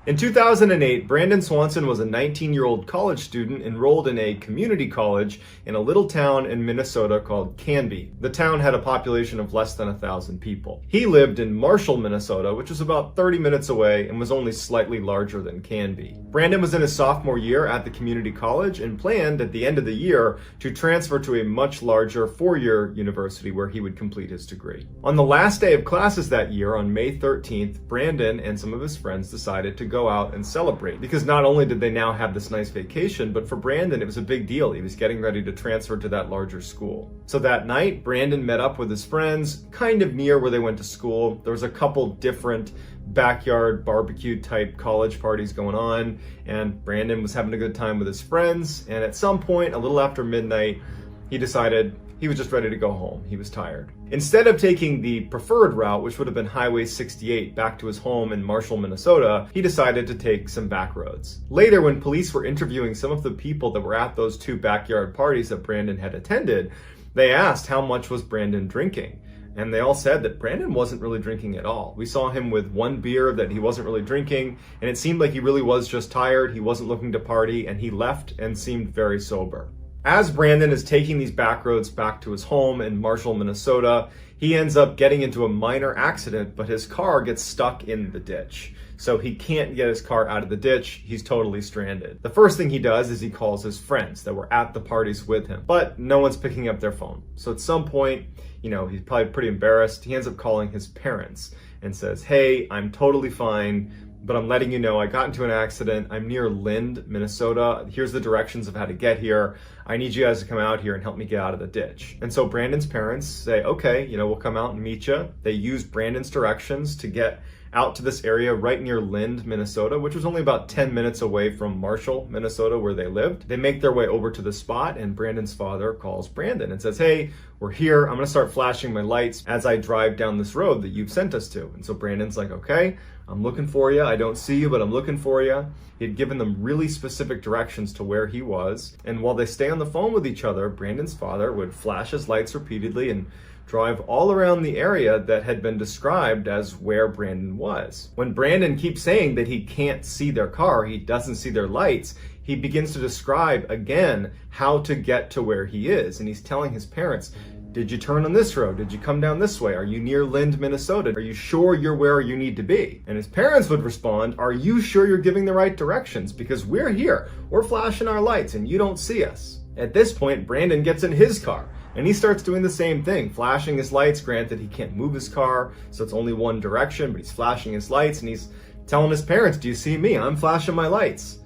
In 2008, Brandon Swanson was a 19-year-old college student enrolled in a community college in a little town in Minnesota called Canby. The town had a population of less than 1,000 people. He lived in Marshall, Minnesota, which was about 30 minutes away and was only slightly larger than Canby. Brandon was in his sophomore year at the community college and planned at the end of the year to transfer to a much larger four-year university where he would complete his degree. On the last day of classes that year, on May 13th, Brandon and some of his friends decided to go out and celebrate, because not only did they now have this nice vacation, but for Brandon it was a big deal. He was getting ready to transfer to that larger school. So that night, Brandon met up with his friends kind of near where they went to school. There was a couple different backyard barbecue type college parties going on, and Brandon was having a good time with his friends, and at some point a little after midnight he decided he was just ready to go home. He was tired. Instead of taking the preferred route, which would have been Highway 68 back to his home in Marshall, Minnesota, he decided to take some back roads. Later, when police were interviewing some of the people that were at those two backyard parties that Brandon had attended, they asked how much was Brandon drinking. And they all said that Brandon wasn't really drinking at all. We saw him with one beer that he wasn't really drinking, and it seemed like he really was just tired. He wasn't looking to party, and he left and seemed very sober. As Brandon is taking these back roads back to his home in Marshall, Minnesota, he ends up getting into a minor accident, but his car gets stuck in the ditch. So he can't get his car out of the ditch. He's totally stranded. The first thing he does is he calls his friends that were at the parties with him, but no one's picking up their phone. So at some point, he's probably pretty embarrassed. He ends up calling his parents and says, "Hey, I'm totally fine, but I'm letting you know I got into an accident. I'm near Lind, Minnesota. Here's the directions of how to get here. I need you guys to come out here and help me get out of the ditch." And so Brandon's parents say, "Okay, we'll come out and meet you." They use Brandon's directions to get out to this area right near Lind, Minnesota, which was only about 10 minutes away from Marshall, Minnesota, where they lived. They make their way over to the spot, and Brandon's father calls Brandon and says, "Hey, we're here. I'm going to start flashing my lights as I drive down this road that you've sent us to." And so Brandon's like, "Okay, I'm looking for you. I don't see you, but I'm looking for you." He had given them really specific directions to where he was. And while they stay on the phone with each other, Brandon's father would flash his lights repeatedly and drive all around the area that had been described as where Brandon was. When Brandon keeps saying that he can't see their car, he doesn't see their lights, he begins to describe again how to get to where he is. And he's telling his parents, "Did you turn on this road? Did you come down this way? Are you near Lind, Minnesota? Are you sure you're where you need to be?" And his parents would respond, "Are you sure you're giving the right directions? Because we're here. We're flashing our lights and you don't see us." At this point, Brandon gets in his car and he starts doing the same thing, flashing his lights. Granted, he can't move his car, so it's only one direction, but he's flashing his lights and he's telling his parents, "Do you see me? I'm flashing my lights."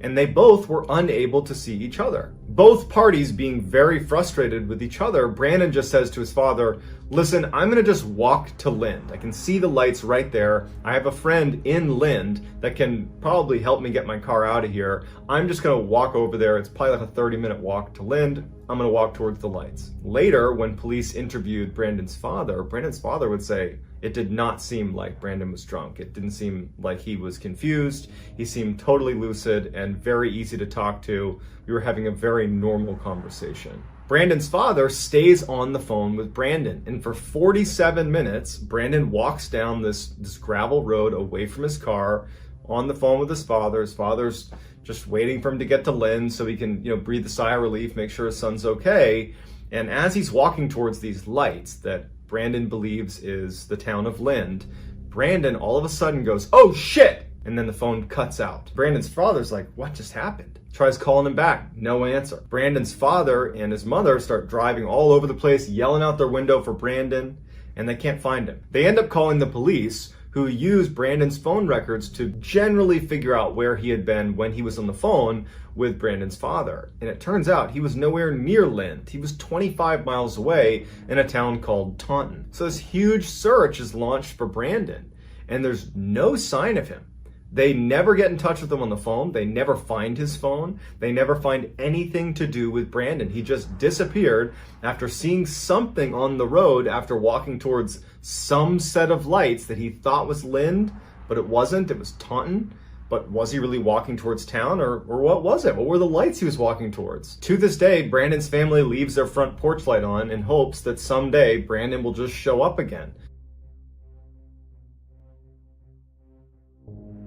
And they both were unable to see each other. Both parties being very frustrated with each other, Brandon just says to his father, "Listen, I'm gonna just walk to Lind. I can see the lights right there. I have a friend in Lind that can probably help me get my car out of here. I'm just gonna walk over there. It's probably like a 30-minute walk to Lind. I'm gonna walk towards the lights." Later, when police interviewed Brandon's father would say, it did not seem like Brandon was drunk. It didn't seem like he was confused. He seemed totally lucid and very easy to talk to. We were having a very normal conversation. Brandon's father stays on the phone with Brandon, and for 47 minutes, Brandon walks down this gravel road away from his car on the phone with his father. His father's just waiting for him to get to Lynn so he can, breathe a sigh of relief, make sure his son's okay. And as he's walking towards these lights that Brandon believes is the town of Lind, Brandon all of a sudden goes, "Oh shit!" And then the phone cuts out. Brandon's father's like, "What just happened?" Tries calling him back, no answer. Brandon's father and his mother start driving all over the place, yelling out their window for Brandon, and they can't find him. They end up calling the police, who use Brandon's phone records to generally figure out where he had been when he was on the phone with Brandon's father. And it turns out he was nowhere near Lind. He was 25 miles away in a town called Taunton. So this huge search is launched for Brandon, and there's no sign of him. They never get in touch with him on the phone. They never find his phone. They never find anything to do with Brandon. He just disappeared after seeing something on the road after walking towards some set of lights that he thought was Lind, but it wasn't. It was Taunton. But was he really walking towards town, or what was it? What were the lights he was walking towards? To this day, Brandon's family leaves their front porch light on in hopes that someday Brandon will just show up again.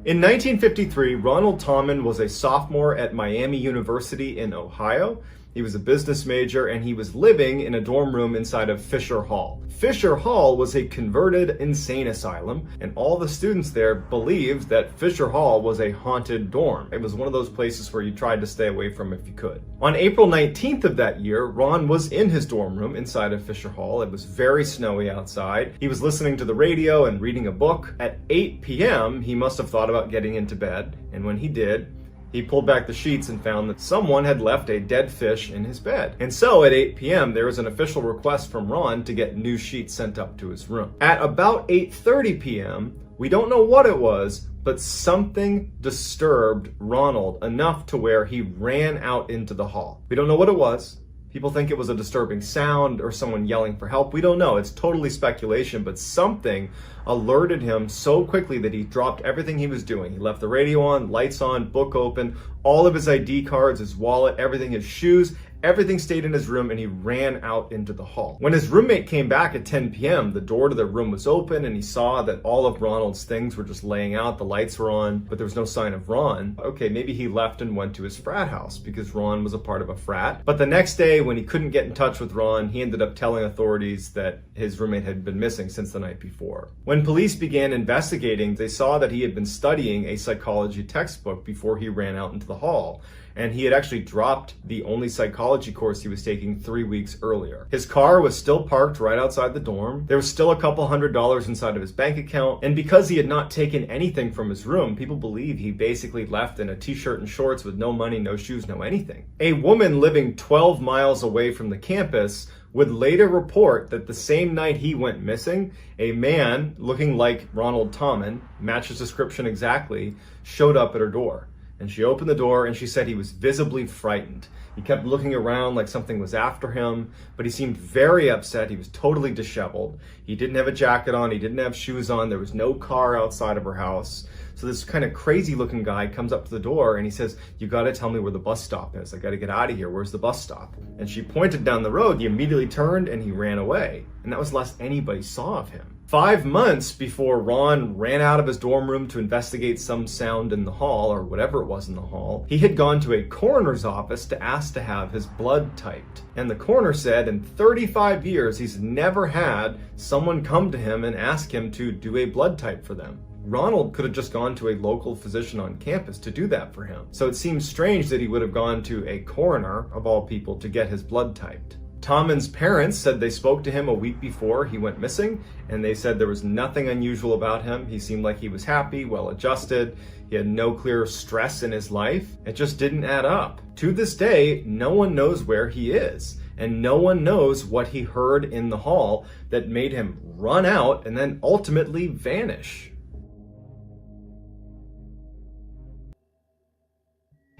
In 1953, Ronald Tommen was a sophomore at Miami University in Ohio. He was a business major, and he was living in a dorm room inside of Fisher Hall. Fisher Hall was a converted insane asylum, and all the students there believed that Fisher Hall was a haunted dorm. It was one of those places where you tried to stay away from if you could. On April 19th of that year, Ron was in his dorm room inside of Fisher Hall. It was very snowy outside. He was listening to the radio and reading a book. At 8 p.m., he must have thought about getting into bed, and when he did, he pulled back the sheets and found that someone had left a dead fish in his bed. And so at 8 p.m., there was an official request from Ron to get new sheets sent up to his room. At about 8:30 p.m., we don't know what it was, but something disturbed Ronald enough to where he ran out into the hall. We don't know what it was. People think it was a disturbing sound or someone yelling for help. We don't know. It's totally speculation, but something alerted him so quickly that he dropped everything he was doing. He left the radio on, lights on, book open, all of his ID cards, his wallet, everything, his shoes, everything stayed in his room, and he ran out into the hall. When his roommate came back at 10 p.m., the door to their room was open, and he saw that all of Ronald's things were just laying out. The lights were on, but there was no sign of Ron. Okay, maybe he left and went to his frat house because Ron was a part of a frat. But the next day, when he couldn't get in touch with Ron, he ended up telling authorities that his roommate had been missing since the night before. When police began investigating, they saw that he had been studying a psychology textbook before he ran out into the hall. And he had actually dropped the only psychology course he was taking 3 weeks earlier. His car was still parked right outside the dorm. There was still a couple $100s inside of his bank account. And because he had not taken anything from his room, people believe he basically left in a t-shirt and shorts with no money, no shoes, no anything. A woman living 12 miles away from the campus would later report that the same night he went missing, a man looking like Ronald Tommen, matched his description exactly, showed up at her door. And she opened the door and she said he was visibly frightened. He kept looking around like something was after him, but he seemed very upset. He was totally disheveled. He didn't have a jacket on. He didn't have shoes on. There was no car outside of her house. So this kind of crazy looking guy comes up to the door and he says, "You got to tell me where the bus stop is. I got to get out of here. Where's the bus stop?" And she pointed down the road. He immediately turned and he ran away. And that was the last anybody saw of him. 5 months before Ron ran out of his dorm room to investigate some sound in the hall, or whatever it was in the hall, he had gone to a coroner's office to ask to have his blood typed. And the coroner said in 35 years, he's never had someone come to him and ask him to do a blood type for them. Ronald could have just gone to a local physician on campus to do that for him. So it seems strange that he would have gone to a coroner, of all people, to get his blood typed. Tommen's parents said they spoke to him a week before he went missing, and they said there was nothing unusual about him. He seemed like he was happy, well-adjusted. He had no clear stress in his life. It just didn't add up. To this day, no one knows where he is, and no one knows what he heard in the hall that made him run out and then ultimately vanish.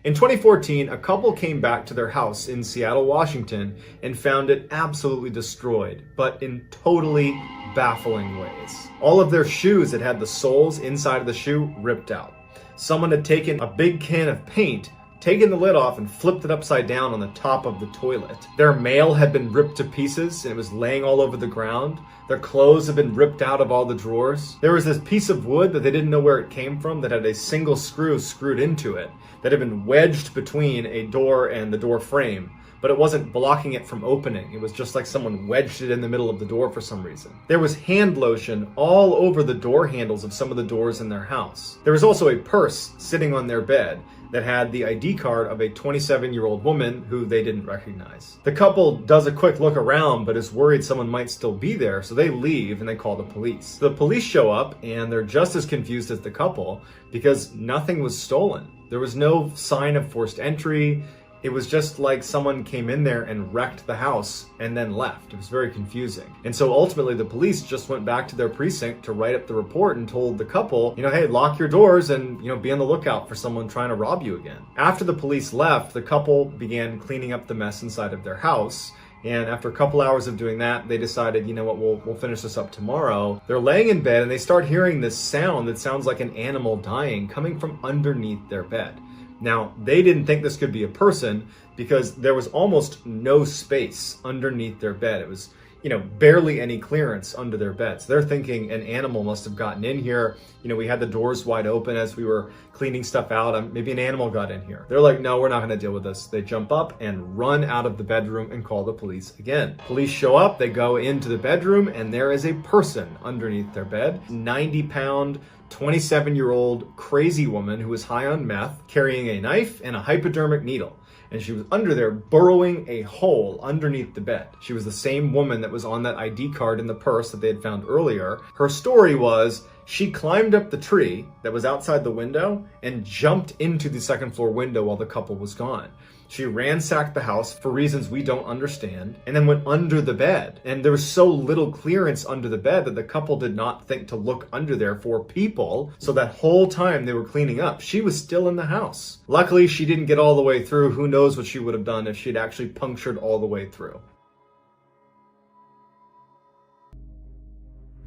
In 2014, a couple came back to their house in Seattle, Washington, and found it absolutely destroyed, but in totally baffling ways. All of their shoes that had the soles inside of the shoe ripped out. Someone had taken a big can of paint, taken the lid off, and flipped it upside down on the top of the toilet. Their mail had been ripped to pieces, and it was laying all over the ground. Their clothes had been ripped out of all the drawers. There was this piece of wood that they didn't know where it came from that had a single screw screwed into it that had been wedged between a door and the door frame, but it wasn't blocking it from opening. It was just like someone wedged it in the middle of the door for some reason. There was hand lotion all over the door handles of some of the doors in their house. There was also a purse sitting on their bed that had the ID card of a 27-year-old woman who they didn't recognize. The couple does a quick look around, but is worried someone might still be there, so they leave and they call the police. The police show up and they're just as confused as the couple because nothing was stolen. There was no sign of forced entry. It was just like someone came in there and wrecked the house and then left. It was very confusing. And so ultimately the police just went back to their precinct to write up the report and told the couple, hey, lock your doors and, be on the lookout for someone trying to rob you again. After the police left, the couple began cleaning up the mess inside of their house. And after a couple hours of doing that, they decided, we'll finish this up tomorrow. They're laying in bed and they start hearing this sound that sounds like an animal dying coming from underneath their bed. Now, they didn't think this could be a person because there was almost no space underneath their bed. It was, barely any clearance under their beds. They're thinking an animal must have gotten in here. We had the doors wide open as we were cleaning stuff out. Maybe an animal got in here. They're like, no, we're not going to deal with this. They jump up and run out of the bedroom and call the police again. Police show up, they go into the bedroom, and there is a person underneath their bed. 90-pound, 27-year-old crazy woman who was high on meth, carrying a knife and a hypodermic needle. And she was under there burrowing a hole underneath the bed. She was the same woman that was on that ID card in the purse that they had found earlier. Her story was she climbed up the tree that was outside the window and jumped into the second floor window while the couple was gone. She ransacked the house for reasons we don't understand and then went under the bed. And there was so little clearance under the bed that the couple did not think to look under there for people. So that whole time they were cleaning up, she was still in the house. Luckily, she didn't get all the way through. Who knows what she would have done if she'd actually punctured all the way through.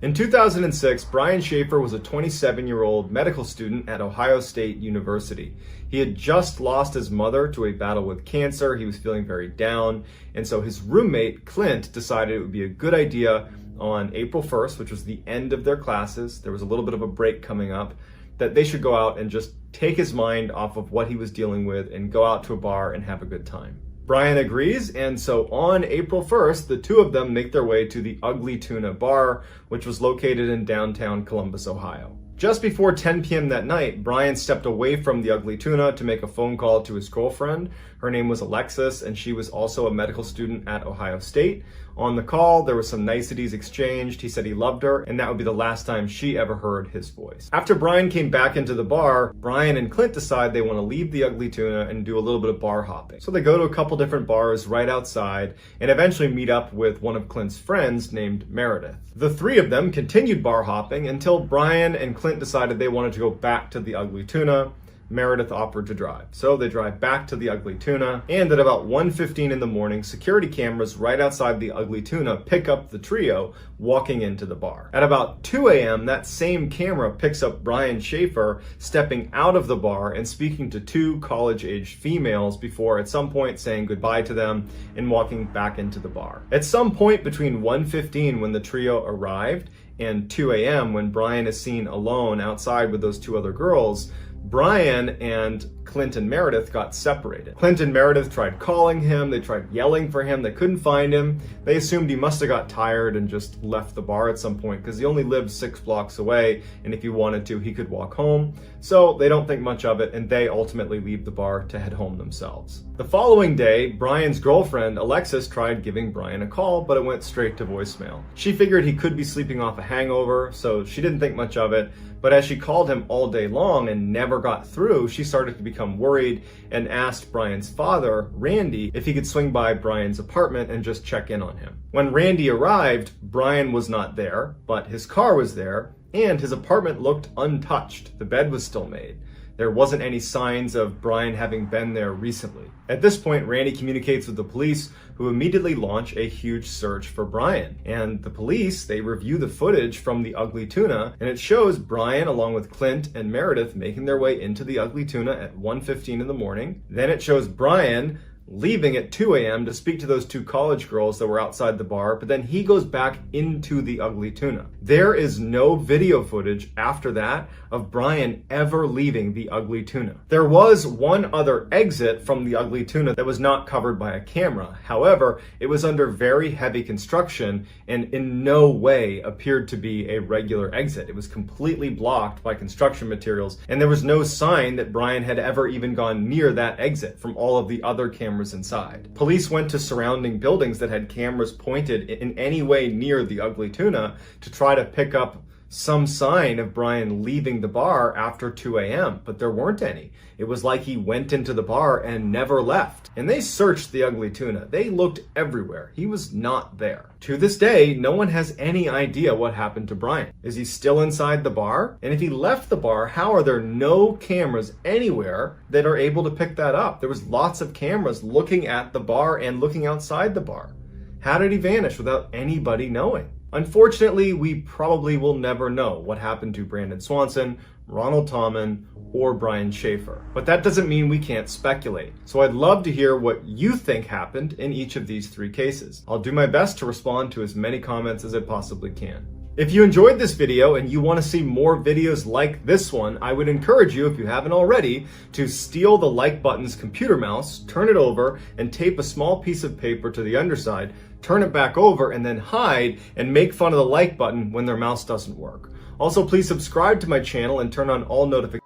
In 2006, Brian Schaefer was a 27-year-old medical student at Ohio State University. He had just lost his mother to a battle with cancer. He was feeling very down. And so his roommate, Clint, decided it would be a good idea on April 1st, which was the end of their classes. There was a little bit of a break coming up, that they should go out and just take his mind off of what he was dealing with and go out to a bar and have a good time. Brian agrees, and so on April 1st, the two of them make their way to the Ugly Tuna Bar, which was located in downtown Columbus, Ohio. Just before 10 p.m. that night, Brian stepped away from the Ugly Tuna to make a phone call to his girlfriend. Her name was Alexis, and she was also a medical student at Ohio State. On the call, there were some niceties exchanged. He said he loved her, and that would be the last time she ever heard his voice. After Brian came back into the bar, Brian and Clint decide they want to leave the Ugly Tuna and do a little bit of bar hopping. So they go to a couple different bars right outside and eventually meet up with one of Clint's friends named Meredith. The three of them continued bar hopping until Brian and Clint decided they wanted to go back to the Ugly Tuna. Meredith offered to drive. So they drive back to the Ugly Tuna, and at about 1:15 in the morning, security cameras right outside the Ugly Tuna pick up the trio walking into the bar. At about 2 a.m., that same camera picks up Brian Schaefer stepping out of the bar and speaking to two college-aged females before at some point saying goodbye to them and walking back into the bar. At some point between 1:15 when the trio arrived and 2 a.m. when Brian is seen alone outside with those two other girls, Brian and Clint and Meredith got separated. Clint and Meredith tried calling him, they tried yelling for him, they couldn't find him. They assumed he must have got tired and just left the bar at some point because he only lived 6 blocks away, and if he wanted to, he could walk home. So they don't think much of it, and they ultimately leave the bar to head home themselves. The following day, Brian's girlfriend, Alexis, tried giving Brian a call, but it went straight to voicemail. She figured he could be sleeping off a hangover, so she didn't think much of it. But as she called him all day long and never got through, she started to become worried and asked Brian's father, Randy, if he could swing by Brian's apartment and just check in on him. When Randy arrived, Brian was not there, but his car was there, and his apartment looked untouched. The bed was still made. There wasn't any signs of Brian having been there recently. At this point, Randy communicates with the police, who immediately launch a huge search for Brian. And the police, they review the footage from the Ugly Tuna, and it shows Brian along with Clint and Meredith making their way into the Ugly Tuna at 1:15 in the morning. Then it shows Brian leaving at 2 a.m. to speak to those two college girls that were outside the bar, but then he goes back into the Ugly Tuna. There is no video footage after that of Brian ever leaving the Ugly Tuna. There was one other exit from the Ugly Tuna that was not covered by a camera. However, it was under very heavy construction and in no way appeared to be a regular exit. It was completely blocked by construction materials, and there was no sign that Brian had ever even gone near that exit from all of the other cameras inside. Police went to surrounding buildings that had cameras pointed in any way near the Ugly Tuna to try to pick up some sign of Brian leaving the bar after 2 a.m., but there weren't any. It was like he went into the bar and never left. And they searched the Ugly Tuna. They looked everywhere. He was not there. To this day, no one has any idea what happened to Brian. Is he still inside the bar? And if he left the bar, how are there no cameras anywhere that are able to pick that up? There was lots of cameras looking at the bar and looking outside the bar. How did he vanish without anybody knowing? Unfortunately, we probably will never know what happened to Brandon Swanson, Ronald Tommen, or Brian Schaefer. But that doesn't mean we can't speculate. So I'd love to hear what you think happened in each of these 3 cases. I'll do my best to respond to as many comments as I possibly can. If you enjoyed this video and you want to see more videos like this one, I would encourage you, if you haven't already, to steal the like button's computer mouse, turn it over, and tape a small piece of paper to the underside, turn it back over, and then hide and make fun of the like button when their mouse doesn't work. Also, please subscribe to my channel and turn on all notifications.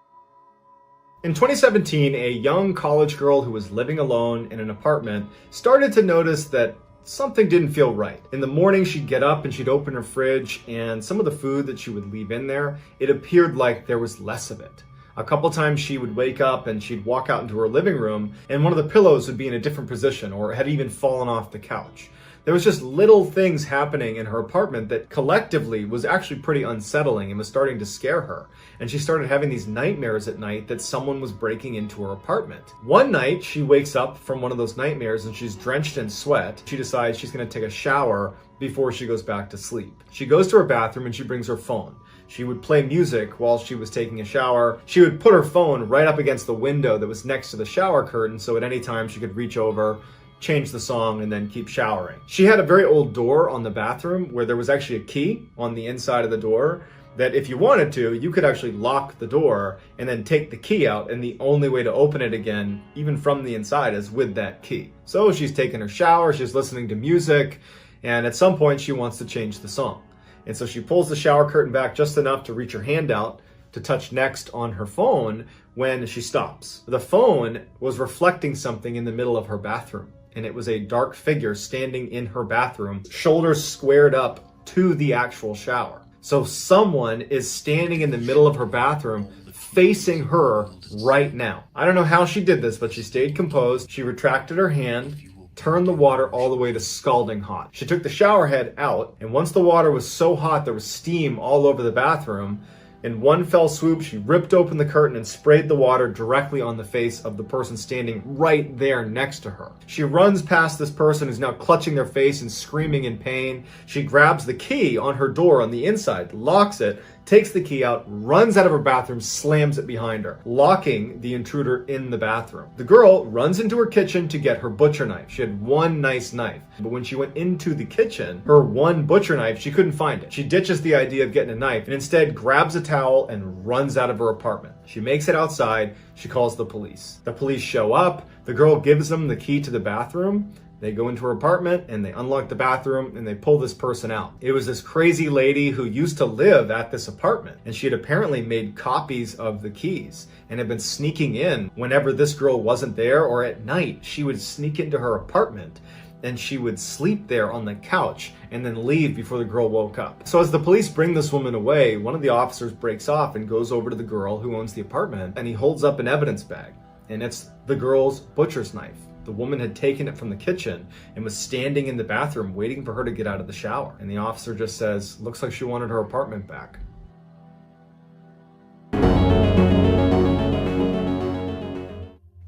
In 2017, a young college girl who was living alone in an apartment started to notice that something didn't feel right. In the morning, she'd get up and she'd open her fridge, and some of the food that she would leave in there, it appeared like there was less of it. A couple times she would wake up and she'd walk out into her living room, and one of the pillows would be in a different position or had even fallen off the couch. There was just little things happening in her apartment that collectively was actually pretty unsettling and was starting to scare her. And she started having these nightmares at night that someone was breaking into her apartment. One night, she wakes up from one of those nightmares and she's drenched in sweat. She decides she's going to take a shower before she goes back to sleep. She goes to her bathroom and she brings her phone. She would play music while she was taking a shower. She would put her phone right up against the window that was next to the shower curtain, so at any time she could reach over, change the song, and then keep showering. She had a very old door on the bathroom where there was actually a key on the inside of the door that if you wanted to, you could actually lock the door and then take the key out, and the only way to open it again, even from the inside, is with that key. So she's taking her shower, she's listening to music, and at some point she wants to change the song. And so she pulls the shower curtain back just enough to reach her hand out to touch next on her phone when she stops. The phone was reflecting something in the middle of her bathroom, and it was a dark figure standing in her bathroom, shoulders squared up to the actual shower. So someone is standing in the middle of her bathroom facing her right now. I don't know how she did this, but she stayed composed. She retracted her hand, turned the water all the way to scalding hot. She took the shower head out, and once the water was so hot there was steam all over the bathroom, in one fell swoop, she ripped open the curtain and sprayed the water directly on the face of the person standing right there next to her. She runs past this person who's now clutching their face and screaming in pain. She grabs the key on her door on the inside, locks it, takes the key out, runs out of her bathroom, slams it behind her, locking the intruder in the bathroom. The girl runs into her kitchen to get her butcher knife. She had one nice knife, but when she went into the kitchen, her one butcher knife, she couldn't find it. She ditches the idea of getting a knife and instead grabs a towel and runs out of her apartment. She makes it outside. She calls the police. The police show up. The girl gives them the key to the bathroom. They go into her apartment and they unlock the bathroom and they pull this person out. It was this crazy lady who used to live at this apartment, and she had apparently made copies of the keys and had been sneaking in whenever this girl wasn't there, or at night she would sneak into her apartment and she would sleep there on the couch and then leave before the girl woke up. So as the police bring this woman away, one of the officers breaks off and goes over to the girl who owns the apartment, and he holds up an evidence bag, and it's the girl's butcher's knife. The woman had taken it from the kitchen and was standing in the bathroom waiting for her to get out of the shower. And the officer just says, looks like she wanted her apartment back.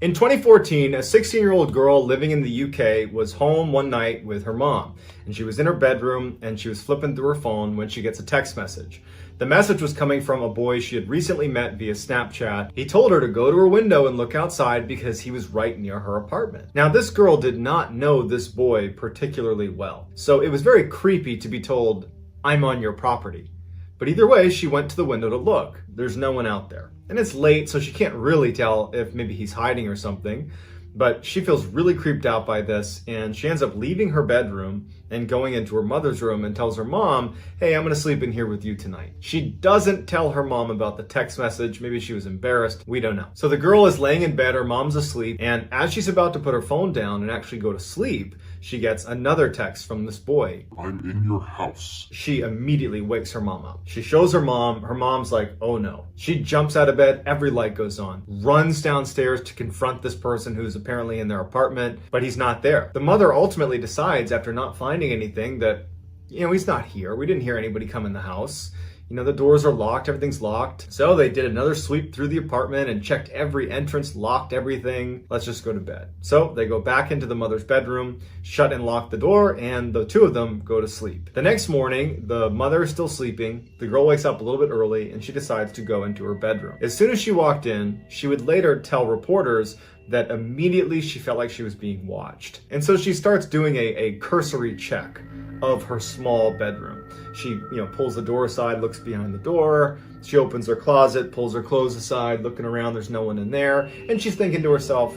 In 2014, a 16-year-old girl living in the UK was home one night with her mom, and she was in her bedroom and she was flipping through her phone when she gets a text message. The message was coming from a boy she had recently met via Snapchat. He told her to go to her window and look outside because he was right near her apartment. Now, this girl did not know this boy particularly well, so it was very creepy to be told, "I'm on your property." But either way, she went to the window to look. There's no one out there. And it's late, so she can't really tell if maybe he's hiding or something. But she feels really creeped out by this, and she ends up leaving her bedroom and going into her mother's room and tells her mom, "Hey, I'm gonna sleep in here with you tonight." She doesn't tell her mom about the text message. Maybe she was embarrassed. We don't know. So the girl is laying in bed, her mom's asleep, and as she's about to put her phone down and actually go to sleep, she gets another text from this boy. "I'm in your house." She immediately wakes her mom up. She shows her mom's like, oh no. She jumps out of bed, every light goes on, runs downstairs to confront this person who's apparently in their apartment, but he's not there. The mother ultimately decides, after not finding anything, that, he's not here. We didn't hear anybody come in the house. The doors are locked, everything's locked. So they did another sweep through the apartment and checked every entrance, locked everything. Let's just go to bed. So they go back into the mother's bedroom, shut and lock the door, and the two of them go to sleep. The next morning, the mother is still sleeping. The girl wakes up a little bit early and she decides to go into her bedroom. As soon as she walked in, she would later tell reporters that immediately she felt like she was being watched. And so she starts doing a cursory check of her small bedroom. She, pulls the door aside, looks behind the door. She opens her closet, pulls her clothes aside, looking around, there's no one in there. And she's thinking to herself,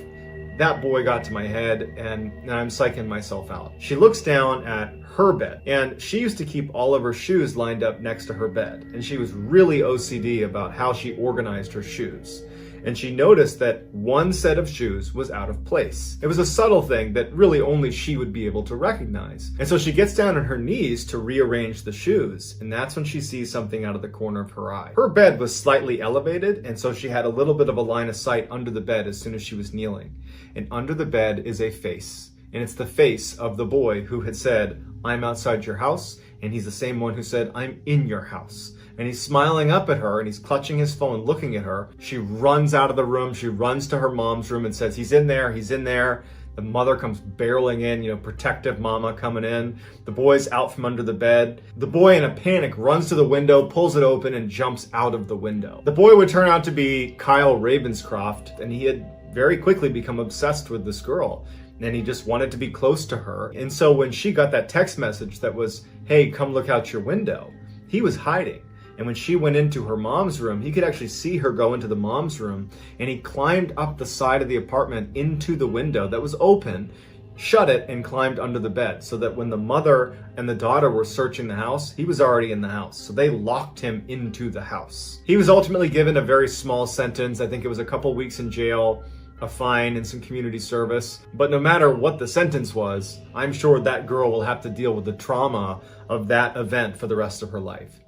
that boy got to my head and I'm psyching myself out. She looks down at her bed, and she used to keep all of her shoes lined up next to her bed. And she was really OCD about how she organized her shoes. And she noticed that one set of shoes was out of place. It was a subtle thing that really only she would be able to recognize. And so she gets down on her knees to rearrange the shoes, and that's when she sees something out of the corner of her eye. Her bed was slightly elevated, and so she had a little bit of a line of sight under the bed as soon as she was kneeling. And under the bed is a face, and it's the face of the boy who had said, "I'm outside your house," and he's the same one who said, "I'm in your house." And he's smiling up at her and he's clutching his phone, looking at her. She runs out of the room. She runs to her mom's room and says, "He's in there, he's in there." The mother comes barreling in, protective mama coming in. The boy's out from under the bed. The boy in a panic runs to the window, pulls it open and jumps out of the window. The boy would turn out to be Kyle Ravenscroft, and he had very quickly become obsessed with this girl. And he just wanted to be close to her. And so when she got that text message that was, "Hey, come look out your window," he was hiding. And when she went into her mom's room, he could actually see her go into the mom's room, and he climbed up the side of the apartment into the window that was open, shut it, and climbed under the bed so that when the mother and the daughter were searching the house, he was already in the house. So they locked him into the house. He was ultimately given a very small sentence. I think it was a couple weeks in jail, a fine, and some community service. But no matter what the sentence was, I'm sure that girl will have to deal with the trauma of that event for the rest of her life.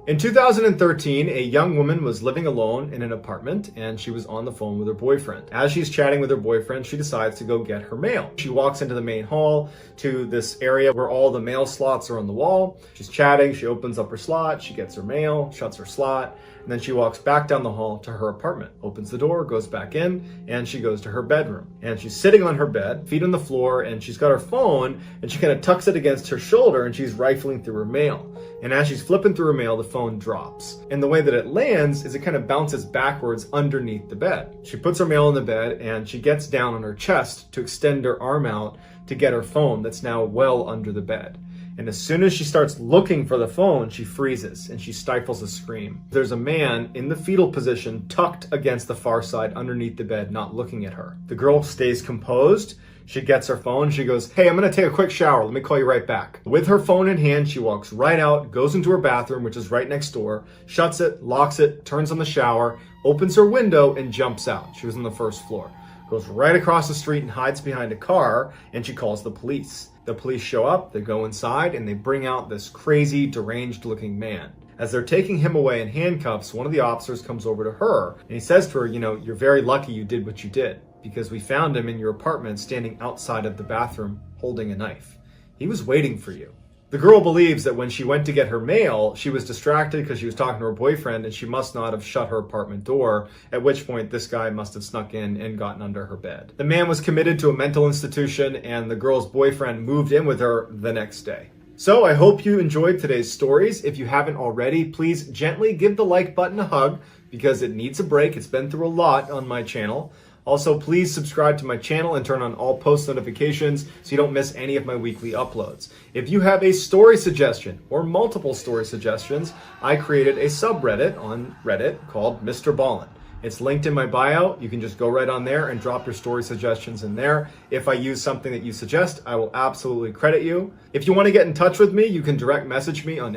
In 2013, a young woman was living alone in an apartment and she was on the phone with her boyfriend. As she's chatting with her boyfriend, she decides to go get her mail. She walks into the main hall to this area where all the mail slots are on the wall. She's chatting, she opens up her slot, she gets her mail, shuts her slot, and then she walks back down the hall to her apartment, opens the door, goes back in, and she goes to her bedroom. And she's sitting on her bed, feet on the floor, and she's got her phone, and she kind of tucks it against her shoulder, and she's rifling through her mail. And as she's flipping through her mail, the phone drops. And the way that it lands is it kind of bounces backwards underneath the bed. She puts her mail on the bed, and she gets down on her chest to extend her arm out to get her phone that's now well under the bed. And as soon as she starts looking for the phone, she freezes and she stifles a scream. There's a man in the fetal position tucked against the far side underneath the bed, not looking at her. The girl stays composed. She gets her phone. She goes, "Hey, I'm going to take a quick shower. Let me call you right back." With her phone in hand, she walks right out, goes into her bathroom, which is right next door, shuts it, locks it, turns on the shower, opens her window, and jumps out. She was on the first floor. Goes right across the street and hides behind a car, and she calls the police. The police show up, they go inside, and they bring out this crazy, deranged-looking man. As they're taking him away in handcuffs, one of the officers comes over to her, and he says to her, "You're very lucky you did what you did, because we found him in your apartment standing outside of the bathroom holding a knife. He was waiting for you." The girl believes that when she went to get her mail, she was distracted because she was talking to her boyfriend and she must not have shut her apartment door, at which point this guy must have snuck in and gotten under her bed. The man was committed to a mental institution and the girl's boyfriend moved in with her the next day. So I hope you enjoyed today's stories. If you haven't already, please gently give the like button a hug because it needs a break. It's been through a lot on my channel. Also, please subscribe to my channel and turn on all post notifications so you don't miss any of my weekly uploads. If you have a story suggestion or multiple story suggestions, I created a subreddit on Reddit called MrBallen. It's linked in my bio. You can just go right on there and drop your story suggestions in there. If I use something that you suggest, I will absolutely credit you. If you want to get in touch with me, you can direct message me on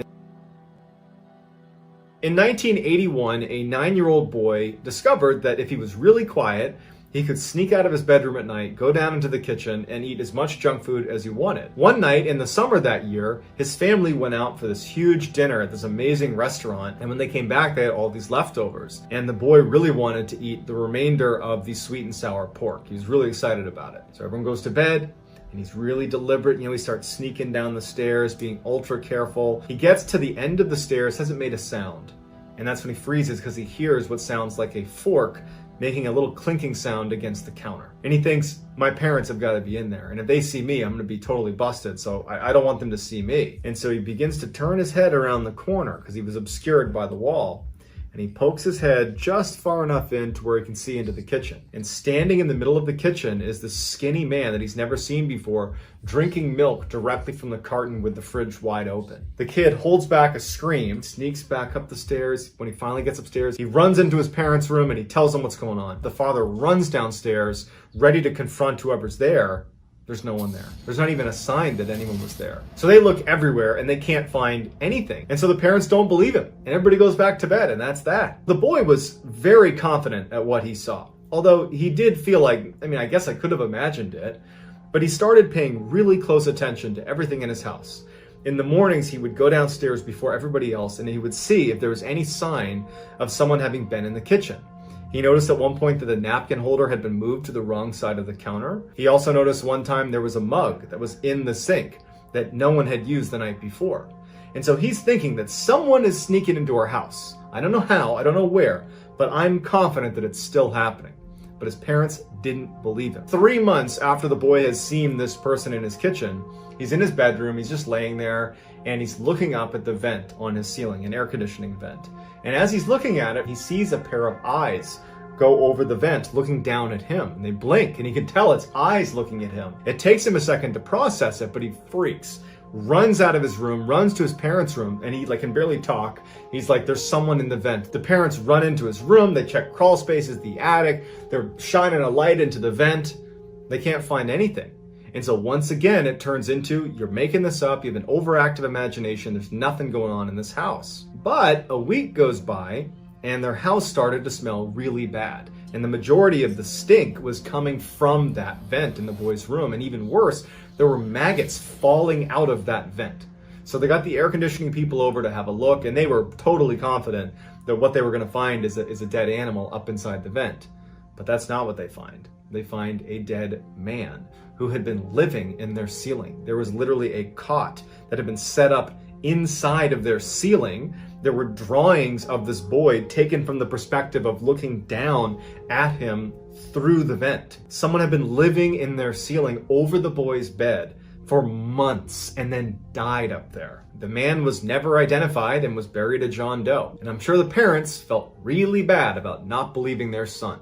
In 1981, a 9-year-old boy discovered that if he was really quiet, he could sneak out of his bedroom at night, go down into the kitchen, and eat as much junk food as he wanted. One night in the summer that year, his family went out for this huge dinner at this amazing restaurant, and when they came back, they had all these leftovers. And the boy really wanted to eat the remainder of the sweet and sour pork. He was really excited about it. So everyone goes to bed, And he's really deliberate. He starts sneaking down the stairs, being ultra careful. He gets to the end of the stairs, hasn't made a sound. And that's when he freezes because he hears what sounds like a fork making a little clinking sound against the counter. And he thinks, my parents have got to be in there. And if they see me, I'm going to be totally busted. So I don't want them to see me. And so he begins to turn his head around the corner because he was obscured by the wall. And he pokes his head just far enough in to where he can see into the kitchen. And standing in the middle of the kitchen is this skinny man that he's never seen before, drinking milk directly from the carton with the fridge wide open. The kid holds back a scream, sneaks back up the stairs. When he finally gets upstairs, he runs into his parents' room and he tells them what's going on. The father runs downstairs, ready to confront whoever's there. There's no one there. There's not even a sign that anyone was there. So they look everywhere and they can't find anything. And so the parents don't believe him. And everybody goes back to bed, and that's that. The boy was very confident at what he saw. Although he did feel like, I guess I could have imagined it, but he started paying really close attention to everything in his house. In the mornings, he would go downstairs before everybody else and he would see if there was any sign of someone having been in the kitchen. He noticed at one point that the napkin holder had been moved to the wrong side of the counter. He also noticed one time there was a mug that was in the sink that no one had used the night before. And so he's thinking that someone is sneaking into our house. I don't know how, I don't know where, but I'm confident that it's still happening. But his parents didn't believe him. 3 months after the boy has seen this person in his kitchen, he's in his bedroom, he's just laying there, and he's looking up at the vent on his ceiling, an air conditioning vent. And as he's looking at it, he sees a pair of eyes go over the vent looking down at him. And they blink, and he can tell it's eyes looking at him. It takes him a second to process it, but he freaks, runs out of his room, runs to his parents' room, and he can barely talk. He's like, there's someone in the vent. The parents run into his room, they check crawl spaces, the attic, they're shining a light into the vent. They can't find anything. And so once again, it turns into, you're making this up, you have an overactive imagination, there's nothing going on in this house. But a week goes by, and their house started to smell really bad. And the majority of the stink was coming from that vent in the boy's room. And even worse, there were maggots falling out of that vent. So they got the air conditioning people over to have a look, and they were totally confident that what they were going to find is a dead animal up inside the vent. But that's not what they find. They find a dead man who had been living in their ceiling. There was literally a cot that had been set up inside of their ceiling. There were drawings of this boy taken from the perspective of looking down at him through the vent. Someone had been living in their ceiling over the boy's bed for months and then died up there. The man was never identified and was buried at John Doe. And I'm sure the parents felt really bad about not believing their son.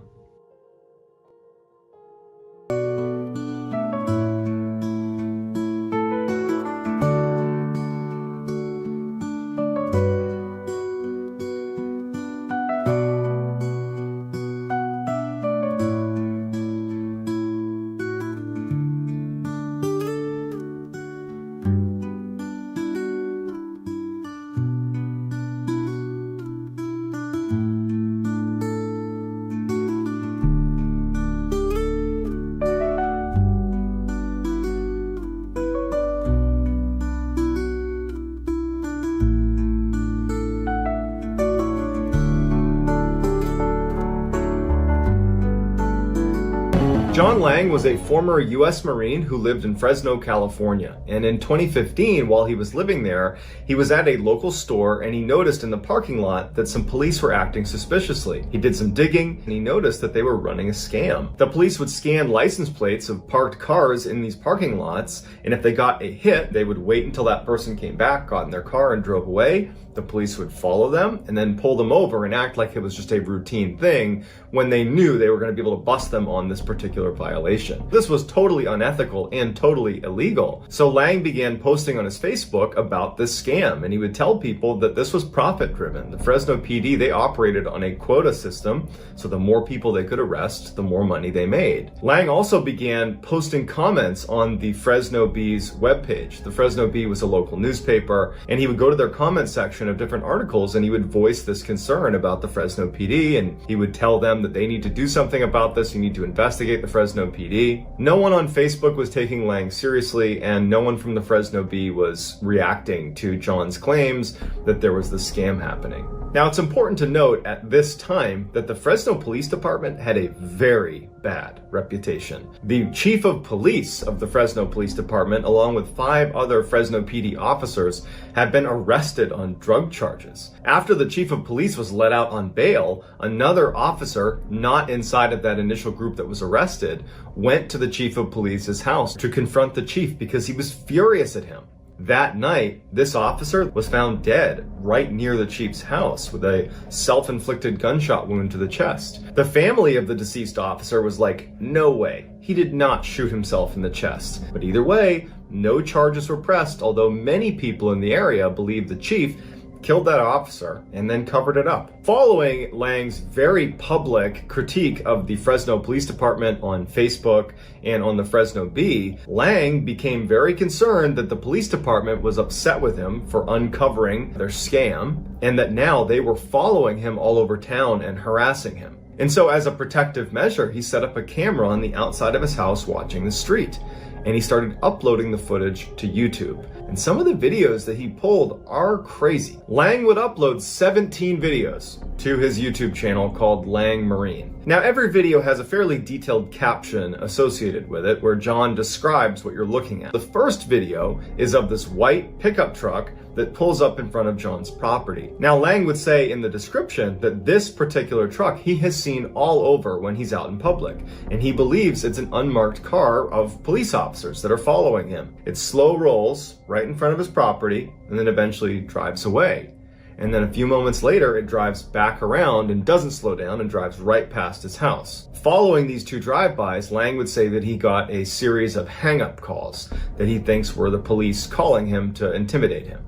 John Lang was a former U.S. Marine who lived in Fresno, California. And in 2015, while he was living there, he was at a local store and he noticed in the parking lot that some police were acting suspiciously. He did some digging and he noticed that they were running a scam. The police would scan license plates of parked cars in these parking lots, and if they got a hit, they would wait until that person came back, got in their car and drove away. The police would follow them and then pull them over and act like it was just a routine thing when they knew they were going to be able to bust them on this particular violation. This was totally unethical and totally illegal. So Lang began posting on his Facebook about this scam, and he would tell people that this was profit driven. The Fresno PD, they operated on a quota system, so the more people they could arrest, the more money they made. Lang also began posting comments on the Fresno Bee's webpage. The Fresno Bee was a local newspaper, and he would go to their comment section of different articles and he would voice this concern about the Fresno PD, and he would tell them that they need to do something about this, you need to investigate the Fresno PD. No one on Facebook was taking Lang seriously, and no one from the Fresno Bee was reacting to John's claims that there was this scam happening. Now, it's important to note at this time that the Fresno Police Department had a very bad reputation. The chief of police of the Fresno Police Department, along with 5 other Fresno PD officers, had been arrested on drug charges. After the chief of police was let out on bail, another officer, not inside of that initial group that was arrested, went to the chief of police's house to confront the chief because he was furious at him. That night, this officer was found dead right near the chief's house with a self-inflicted gunshot wound to the chest. The family of the deceased officer was like, no way, he did not shoot himself in the chest. But either way, no charges were pressed, although many people in the area believed the chief killed that officer and then covered it up. Following Lang's very public critique of the Fresno Police Department on Facebook and on the Fresno Bee, Lang became very concerned that the police department was upset with him for uncovering their scam and that now they were following him all over town and harassing him. And so as a protective measure, he set up a camera on the outside of his house watching the street. And he started uploading the footage to YouTube. And some of the videos that he pulled are crazy. Lang would upload 17 videos to his YouTube channel called Lang Marine. Now, every video has a fairly detailed caption associated with it where John describes what you're looking at. The first video is of this white pickup truck that pulls up in front of John's property. Now, Lang would say in the description that this particular truck he has seen all over when he's out in public, and he believes it's an unmarked car of police officers that are following him. It slow rolls right in front of his property and then eventually drives away. And then a few moments later, it drives back around and doesn't slow down and drives right past his house. Following these 2 drive-bys, Lang would say that he got a series of hang-up calls that he thinks were the police calling him to intimidate him.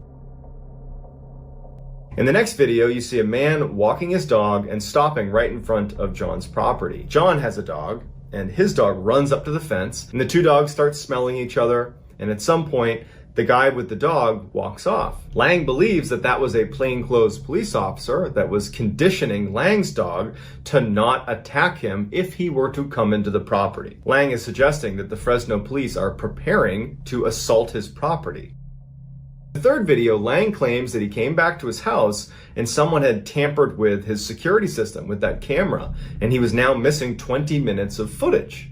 In the next video, you see a man walking his dog and stopping right in front of John's property. John has a dog, and his dog runs up to the fence, and the 2 dogs start smelling each other, and at some point, the guy with the dog walks off. Lang believes that that was a plainclothes police officer that was conditioning Lang's dog to not attack him if he were to come into the property. Lang is suggesting that the Fresno police are preparing to assault his property. In the third video, Lang claims that he came back to his house and someone had tampered with his security system with that camera, and he was now missing 20 minutes of footage.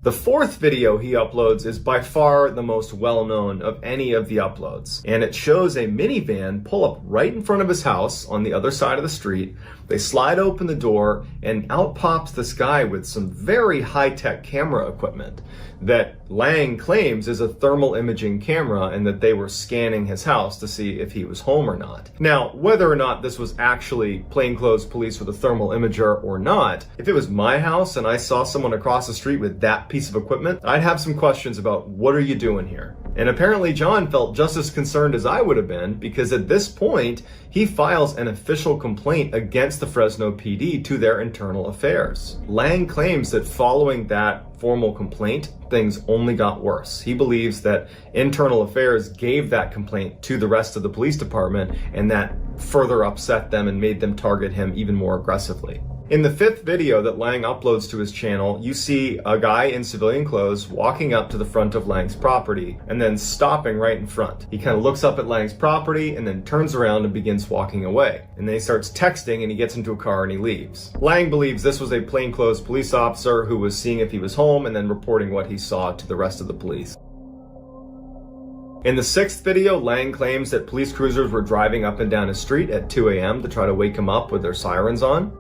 The fourth video he uploads is by far the most well-known of any of the uploads, and it shows a minivan pull up right in front of his house on the other side of the street. They slide open the door, and out pops this guy with some very high-tech camera equipment that Lang claims is a thermal imaging camera and that they were scanning his house to see if he was home or not. Now, whether or not this was actually plainclothes police with a thermal imager or not, if it was my house and I saw someone across the street with that piece of equipment, I'd have some questions about what are you doing here? And apparently John felt just as concerned as I would have been, because at this point, he files an official complaint against the Fresno PD to their internal affairs. Lang claims that following that formal complaint, things only got worse. He believes that internal affairs gave that complaint to the rest of the police department, and that further upset them and made them target him even more aggressively. In the fifth video that Lang uploads to his channel, you see a guy in civilian clothes walking up to the front of Lang's property and then stopping right in front. He kind of looks up at Lang's property and then turns around and begins walking away. And then he starts texting and he gets into a car and he leaves. Lang believes this was a plainclothes police officer who was seeing if he was home and then reporting what he saw to the rest of the police. In the sixth video, Lang claims that police cruisers were driving up and down his street at 2 a.m. to try to wake him up with their sirens on.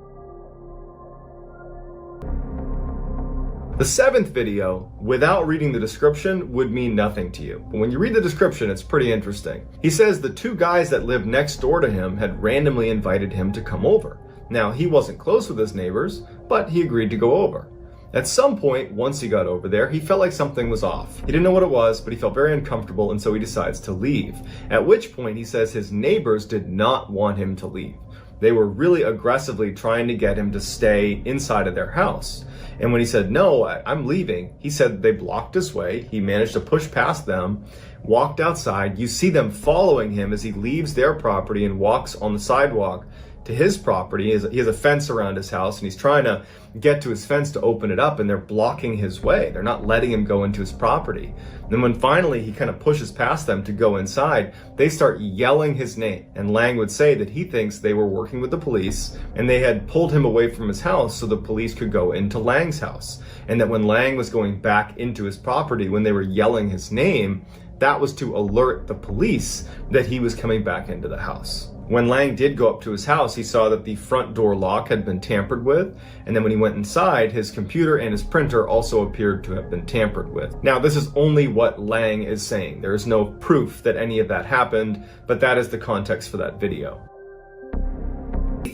The seventh video, without reading the description, would mean nothing to you. But when you read the description, it's pretty interesting. He says the 2 guys that lived next door to him had randomly invited him to come over. Now, he wasn't close with his neighbors, but he agreed to go over. At some point, once he got over there, he felt like something was off. He didn't know what it was, but he felt very uncomfortable, and so he decides to leave. At which point, he says his neighbors did not want him to leave. They were really aggressively trying to get him to stay inside of their house. And when he said, no, I'm leaving, he said they blocked his way. He managed to push past them, walked outside. You see them following him as he leaves their property and walks on the sidewalk to his property. He has a fence around his house, and he's trying to get to his fence to open it up, and they're blocking his way. They're not letting him go into his property. And then when finally he kind of pushes past them to go inside, they start yelling his name. And Lang would say that he thinks they were working with the police and they had pulled him away from his house so the police could go into Lang's house. And that when Lang was going back into his property, when they were yelling his name, that was to alert the police that he was coming back into the house. When Lang did go up to his house, he saw that the front door lock had been tampered with, and then when he went inside, his computer and his printer also appeared to have been tampered with. Now, this is only what Lang is saying. There is no proof that any of that happened, but that is the context for that video.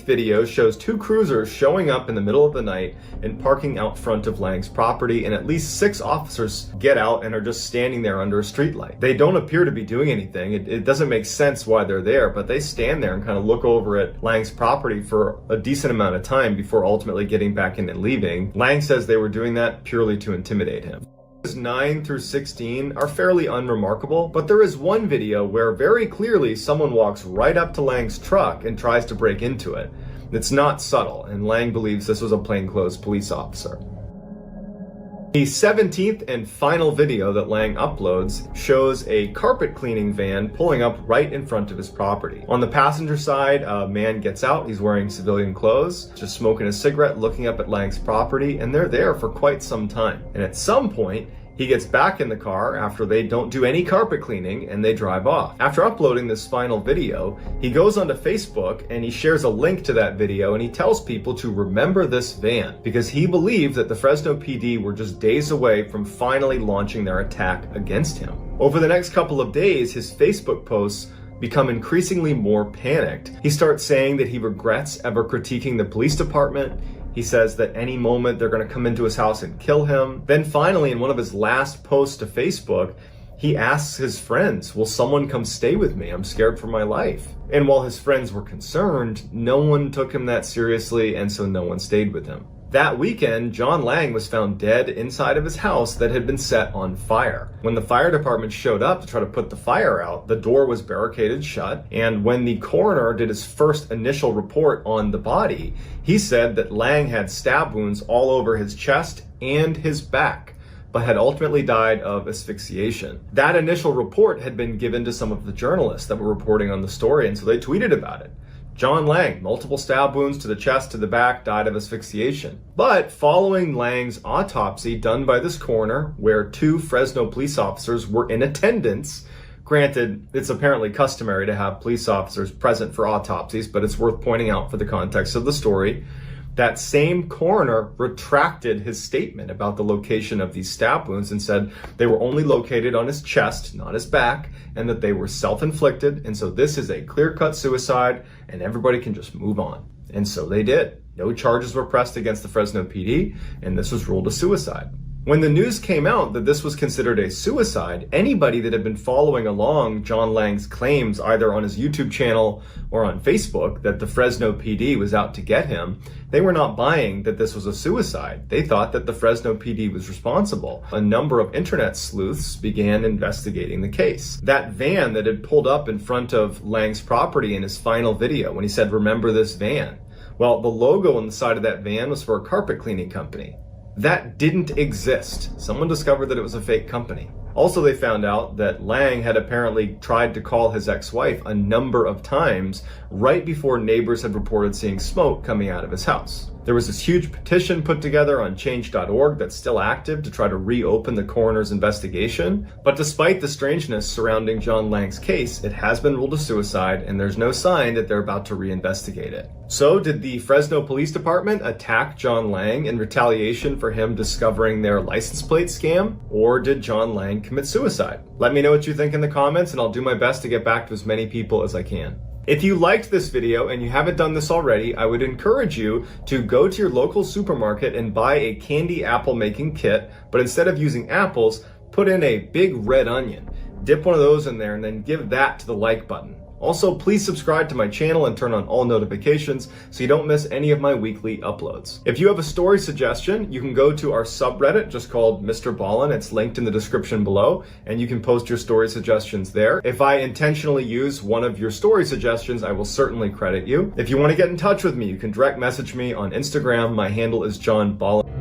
Video shows two cruisers showing up in the middle of the night and parking out front of Lang's property, and at least 6 officers get out and are just standing there under a streetlight. They don't appear to be doing anything. It doesn't make sense why they're there, but they stand there and kind of look over at Lang's property for a decent amount of time before ultimately getting back in and leaving. Lang says they were doing that purely to intimidate him. 9 through 16 are fairly unremarkable, but there is one video where very clearly someone walks right up to Lang's truck and tries to break into it. It's not subtle, and Lang believes this was a plainclothes police officer. The 17th and final video that Lang uploads shows a carpet cleaning van pulling up right in front of his property. On the passenger side, a man gets out. He's wearing civilian clothes, just smoking a cigarette, looking up at Lang's property, and they're there for quite some time. And at some point, he gets back in the car after they don't do any carpet cleaning and they drive off. After uploading this final video, he goes onto Facebook and he shares a link to that video, and he tells people to remember this van because he believed that the Fresno PD were just days away from finally launching their attack against him. Over the next couple of days, his Facebook posts become increasingly more panicked. He starts saying that he regrets ever critiquing the police department. He says that any moment they're going to come into his house and kill him. Then finally, in one of his last posts to Facebook, he asks his friends, will someone come stay with me? I'm scared for my life. And while his friends were concerned, no one took him that seriously, and so no one stayed with him. That weekend, John Lang was found dead inside of his house that had been set on fire. When the fire department showed up to try to put the fire out, the door was barricaded shut, and when the coroner did his first initial report on the body, he said that Lang had stab wounds all over his chest and his back, but had ultimately died of asphyxiation. That initial report had been given to some of the journalists that were reporting on the story, and so they tweeted about it. John Lang, multiple stab wounds to the chest, to the back, died of asphyxiation. But following Lang's autopsy done by this coroner, where 2 Fresno police officers were in attendance, granted, it's apparently customary to have police officers present for autopsies, but it's worth pointing out for the context of the story, that same coroner retracted his statement about the location of these stab wounds and said they were only located on his chest, not his back, and that they were self-inflicted, and so this is a clear-cut suicide, and everybody can just move on. And so they did. No charges were pressed against the Fresno PD, and this was ruled a suicide. When the news came out that this was considered a suicide, anybody that had been following along John Lang's claims either on his YouTube channel or on Facebook that the Fresno PD was out to get him, they were not buying that this was a suicide. They thought that the Fresno PD was responsible. A number of internet sleuths began investigating the case. That van that had pulled up in front of Lang's property in his final video when he said, "Remember this van?" Well, the logo on the side of that van was for a carpet cleaning company. That didn't exist. Someone discovered that it was a fake company. Also, they found out that Lang had apparently tried to call his ex-wife a number of times right before neighbors had reported seeing smoke coming out of his house. There was this huge petition put together on change.org that's still active to try to reopen the coroner's investigation. But despite the strangeness surrounding John Lang's case, it has been ruled a suicide, and there's no sign that they're about to reinvestigate it. So did the Fresno Police Department attack John Lang in retaliation for him discovering their license plate scam? Or did John Lang commit suicide? Let me know what you think in the comments, and I'll do my best to get back to as many people as I can. If you liked this video and you haven't done this already, I would encourage you to go to your local supermarket and buy a candy apple making kit, but instead of using apples, put in a big red onion. Dip one of those in there and then give that to the like button. Also, please subscribe to my channel and turn on all notifications so you don't miss any of my weekly uploads. If you have a story suggestion, you can go to our subreddit just called MrBallen. It's linked in the description below, and you can post your story suggestions there. If I intentionally use one of your story suggestions, I will certainly credit you. If you want to get in touch with me, you can direct message me on Instagram. My handle is John Ballen.